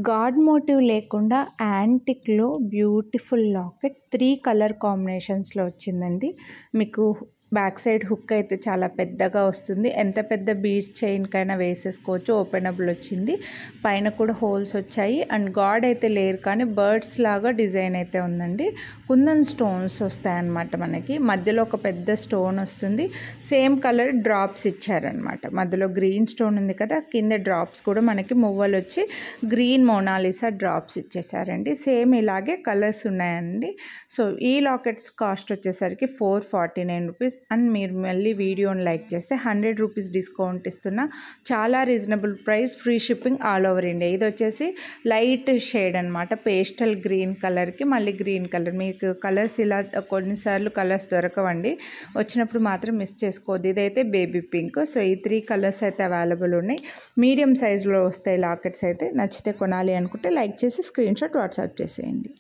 God motive లేకుండా యాంటిక్లో beautiful locket 3 colour కాంబినేషన్స్లో వచ్చిందండి. మీకు బ్యాక్ సైడ్ హుక్ అయితే చాలా పెద్దగా వస్తుంది. ఎంత పెద్ద బీడ్స్ చైన్కైనా వేసేసుకోవచ్చు. ఓపెనబుల్ వచ్చింది. పైన కూడా హోల్స్ వచ్చాయి. అండ్ గాడ్ అయితే లేరు కానీ బర్డ్స్ లాగా డిజైన్ అయితే ఉందండి. కుందన్ స్టోన్స్ వస్తాయన్నమాట. మనకి మధ్యలో ఒక పెద్ద స్టోన్ వస్తుంది. సేమ్ కలర్ డ్రాప్స్ ఇచ్చారనమాట. మధ్యలో గ్రీన్ స్టోన్ ఉంది కదా, కింద డ్రాప్స్ కూడా మనకి మువ్వలు వచ్చి గ్రీన్ మోనాలిసా డ్రాప్స్ ఇచ్చేసారండి. సేమ్ ఇలాగే కలర్స్ ఉన్నాయండి. సో ఈ లాకెట్స్ కాస్ట్ వచ్చేసరికి 449 రూపీస్. అండ్ మీరు మళ్ళీ వీడియోని లైక్ చేస్తే 100 రూపీస్ డిస్కౌంట్ ఇస్తున్నా. చాలా reasonable price, free shipping all over India. ఇది వచ్చేసి లైట్ షేడ్ అనమాట, పేస్టల్ గ్రీన్ కలర్కి మళ్ళీ గ్రీన్ కలర్. మీకు కలర్స్ ఇలా కొన్నిసార్లు కలర్స్ దొరకవండి, వచ్చినప్పుడు మాత్రం మిస్ చేసుకోవద్దు. ఇదైతే బేబీ పింక్. సో ఈ 3 కలర్స్ అయితే అవైలబుల్ ఉన్నాయి. మీడియం సైజులో వస్తాయి లాకెట్స్ అయితే. నచ్చితే కొనాలి అనుకుంటే లైక్ చేసి స్క్రీన్ షాట్ వాట్సాప్ చేసేయండి.